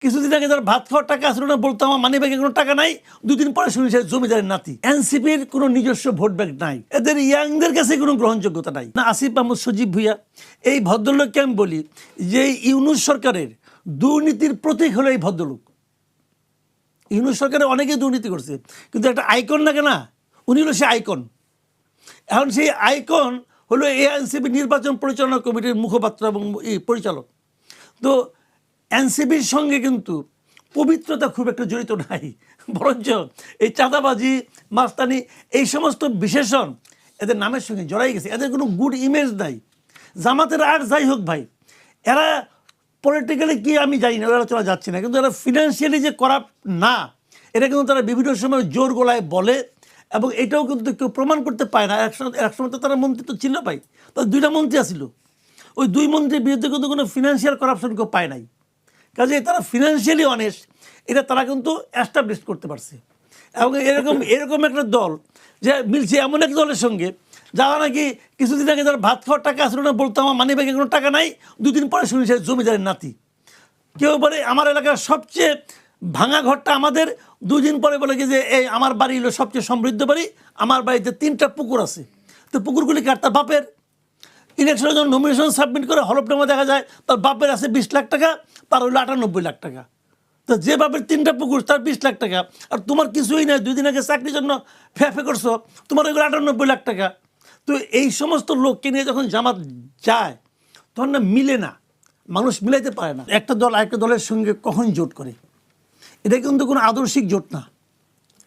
কিছুদিন আগে তার ভাত খাওয়ার টাকা আসলো না, বলতো আমার মানি ব্যাগে কোনো টাকা নাই, দুদিন পরে শুনি সে জমিদারের নাতি। এনসিপির কোনো নিজস্ব ভোট ব্যাংক নাই, এদের ইয়াংদের কাছে কোনো গ্রহণযোগ্যতা নাই। না আসিফ মাহমুদ সজীব ভুইয়া এই ভদ্রলোককে আমি বলি যে ইউনূস সরকারের দুর্নীতির প্রতীক হলো এই ভদ্রলোক। ইউনূস সরকারে অনেকেই দুর্নীতি করছে, কিন্তু একটা আইকন লাগে না, উনি হলো সে আইকন। এখন সেই আইকন হলো এনসিপি নির্বাচন পরিচালনা কমিটির মুখপাত্র এবং পরিচালক। তো এনসিপির সঙ্গে কিন্তু পবিত্রতা খুব একটা জড়িত নাই, বরঞ্চ এই চাঁদাবাজি, মাস্তানি এই সমস্ত বিশেষণ এদের নামের সঙ্গে জড়াই গেছে। এদের কোনো গুড ইমেজ নাই। জামাতের আর যাই হোক ভাই, এরা পলিটিক্যালি কি আমি জানি না, ওরা চলা যাচ্ছে না, কিন্তু এরা ফিনান্সিয়ালি যে করাপ্ট না, এটা কিন্তু তারা বিভিন্ন সময় জোর গলায় বলে, এবং এটাও কিন্তু কেউ প্রমাণ করতে পায় না। একসময় তো তারা মন্ত্রী তো ছিল ভাই, তার 2টা মন্ত্রী আসছিল, ওই 2 মন্ত্রীর বিরুদ্ধে কিন্তু কোনো ফিনান্সিয়াল কারাপশন কেউ পায় নাই। কাজে তারা ফিনান্সিয়ালি অনেস্ট, এটা তারা কিন্তু অ্যাস্টাবলিশ করতে পারছে। এবং এরকম একটা দল যে মিলছে এমন এক দলের সঙ্গে যারা নাকি কিছুদিন আগে তার ভাত খাওয়ার টাকা আসলো না, বলতো আমার মানি ব্যাগে কোনো টাকা নাই, 2 দিন পরে শুনি সে জমিদারের নাতি। কেউ বলে আমার এলাকার সবচেয়ে ভাঙা ঘরটা আমাদের, 2 দিন পরে বলে কি যে এই আমার বাড়ি হলো সবচেয়ে সমৃদ্ধ বাড়ি, আমার বাড়িতে 3টা পুকুর আছে। তো পুকুরগুলি কার? তার বাপের। ইলেকশনের জন্য নমিনেশন সাবমিট করে হলফনামা দেখা যায় তার বাপের আছে 20 লাখ টাকা, তার হলো 98 লাখ টাকা। তো যে বাপের 3টা পুকুর তার 20 লাখ টাকা, আর তোমার কিছুই নাই, 2 দিন আগে চাকরির জন্য ফেফে করছো, তোমার ওইগুলো 98 লাখ টাকা। তো এই সমস্ত লোককে নিয়ে যখন জামাত যায় তখন না মিলে না, মানুষ মিলাইতে পারে না। একটা দল আরেকটা দলের সঙ্গে কখন জোট করে, এটা কিন্তু কোনো আদর্শিক জোট না,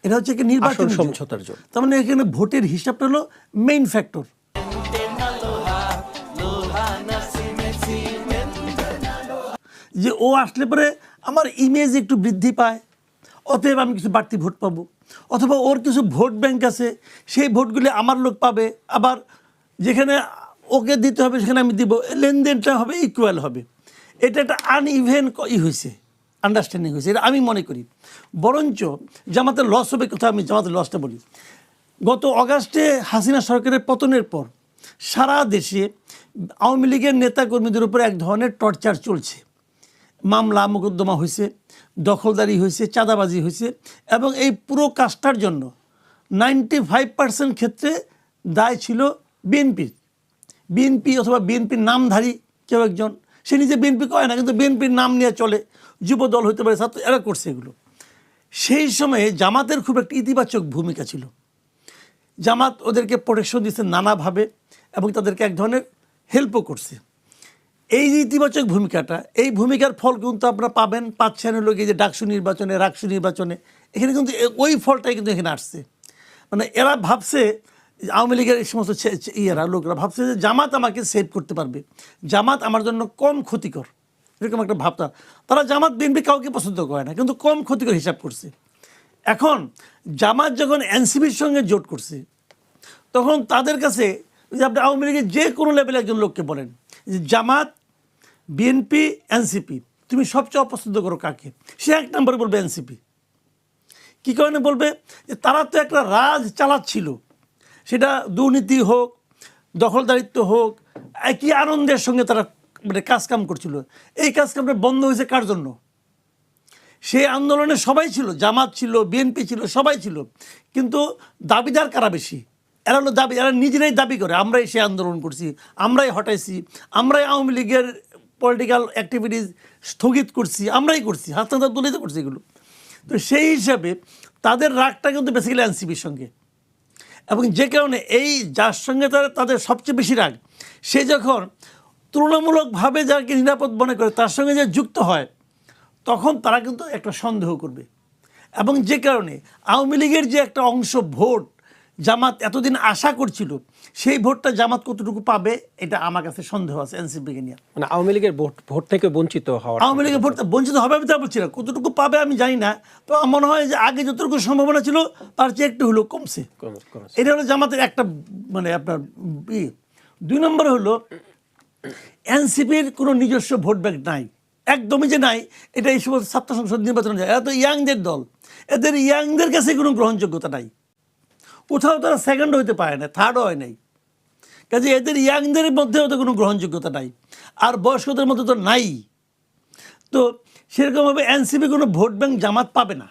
এটা হচ্ছে কি নির্বাচন সমঝোতার জোট। তার মানে এখানে ভোটের হিসাবটা হলো মেইন ফ্যাক্টর। যে ও আসলে পরে আমার ইমেজ একটু বৃদ্ধি পায়, অতএব আমি কিছু বাড়তি ভোট পাবো, অথবা ওর কিছু ভোট ব্যাংক আছে, সেই ভোটগুলি আমার লোক পাবে, আবার যেখানে ওকে দিতে হবে সেখানে আমি দিব, লেনদেনটা হবে ইকুয়াল হবে। এটা একটা আনইভেন হয়েছে, আন্ডারস্ট্যান্ডিং হয়েছে, এটা আমি মনে করি। বরঞ্চ জামাতের লস হবে কোথাও, আমি জামাতের লসটা বলি। গত অগাস্টে হাসিনা সরকারের পতনের পর সারা দেশে আওয়ামী লীগের নেতাকর্মীদের উপর এক ধরনের টর্চার চলছে। মামলা মোকদ্দমা হয়েছে, দখলদারি হয়েছে, চাঁদাবাজি হয়েছে, এবং এই পুরো কাজটার জন্য 95% ক্ষেত্রে দায় ছিল বিএনপি অথবা বিএনপির নামধারী কেউ একজন। সে নিজে বিএনপি করে না, কিন্তু বিএনপির নাম নিয়ে চলে, যুব দল হতে পারে, ছাত্র, এরা করছে এগুলো। সেই সময়ে জামাতের খুব একটা ইতিবাচক ভূমিকা ছিল। জামাত ওদেরকে প্রোটেকশন দিচ্ছে নানাভাবে, এবং তাদেরকে এক ধরনের হেল্পও করছে। এই যে ইতিবাচক ভূমিকাটা, এই ভূমিকার ফল কিন্তু আপনারা পাচ্ছেন হলো কি যে রাকসু নির্বাচনে এখানে কিন্তু ওই ফলটাই কিন্তু এখানে আসছে। মানে এরা ভাবছে, আওয়ামী লীগের এই সমস্ত লোকরা ভাবছে যে জামাত আমাকে সেভ করতে পারবে, জামাত আমার জন্য কম ক্ষতিকর, এরকম একটা ভাবতা। তারা জামাত বিএনপি কাউকে পছন্দ করে না, কিন্তু কম ক্ষতিকর হিসাব করছে। এখন জামাত যখন এনসিপির সঙ্গে জোট করছে, তখন তাদের কাছে যে আপনি আওয়ামী লীগের যে কোনো লেভেলে একজন লোককে বলেন যে জামাত, বিএনপি, এনসিপি, তুমি সবচেয়ে অপছন্দ করো কাকে, সে 1 নম্বরে বলবে এনসিপি। কী কারণে বলবে? যে তারা তো একটা রাজ চালাচ্ছিল, সেটা দুর্নীতি হোক, দখলদারিত্ব হোক, একই আনন্দের সঙ্গে তারা মানে কাজকাম করছিল। এই কাজকামটা বন্ধ হয়েছে কার জন্য? সেই আন্দোলনে সবাই ছিল, জামাত ছিল, বিএনপি ছিল, সবাই ছিল, কিন্তু দাবিদার কারা বেশি? এরা হলো এরা নিজেরাই দাবি করে আমরাই সে আন্দোলন করছি, আমরাই হটাইছি, আমরাই আওয়ামী লীগের পলিটিক্যাল অ্যাক্টিভিটিস স্থগিত করছি, আমরাই করছি, হাসনাত তুলিতে করছি এগুলো। তো সেই হিসাবে তাদের রাগটা কিন্তু বেসিক্যালি এনসিপির সঙ্গে, এবং যে কারণে এই যার সঙ্গে তাদের সবচেয়ে বেশি রাগ, সে যখন তুলনামূলকভাবে যাকে নিরাপদ মনে করে তার সঙ্গে যে যুক্ত হয়, তখন তারা কিন্তু একটা সন্দেহ করবে। এবং যে কারণে আওয়ামী লীগের যে একটা অংশ ভোট জামাত এতদিন আশা করছিল, সেই ভোটটা জামাত কতটুকু পাবে এটা আমার কাছে সন্দেহ আছে এনসিপিকে নিয়ে। মানে আওয়ামী লীগের ভোট থেকে বঞ্চিত হওয়া, আওয়ামী লীগের ভোট বঞ্চিত হবে আমি তা বলছি না, কতটুকু পাবে আমি জানি না। তো মনে হয় যে আগে যতটুকু সম্ভাবনা ছিল তার চেয়ে একটু হলো কমছে। এটা হলো জামাতের একটা মানে আপনার 2 নম্বর হলো এনসিপির কোনো নিজস্ব ভোট ব্যাংক নাই, একদমই যে নাই, এটা এই সমস্ত ছাত্র সংসদ নির্বাচন যায়, এরা তো ইয়াংদের দল, এদের ইয়াংদের কাছে কোনো গ্রহণযোগ্যতা নাই, কোথাও তারা সেকেন্ড হইতে পারে না, থার্ডও হয় নাই। কাজে এদের ইয়াংদের মধ্যেও তো কোনো গ্রহণযোগ্যতা নাই, আর বয়স্কদের মধ্যে তো নাই। তো সেরকমভাবে এনসিপি কোনো ভোট ব্যাংক জামাত পাবে না।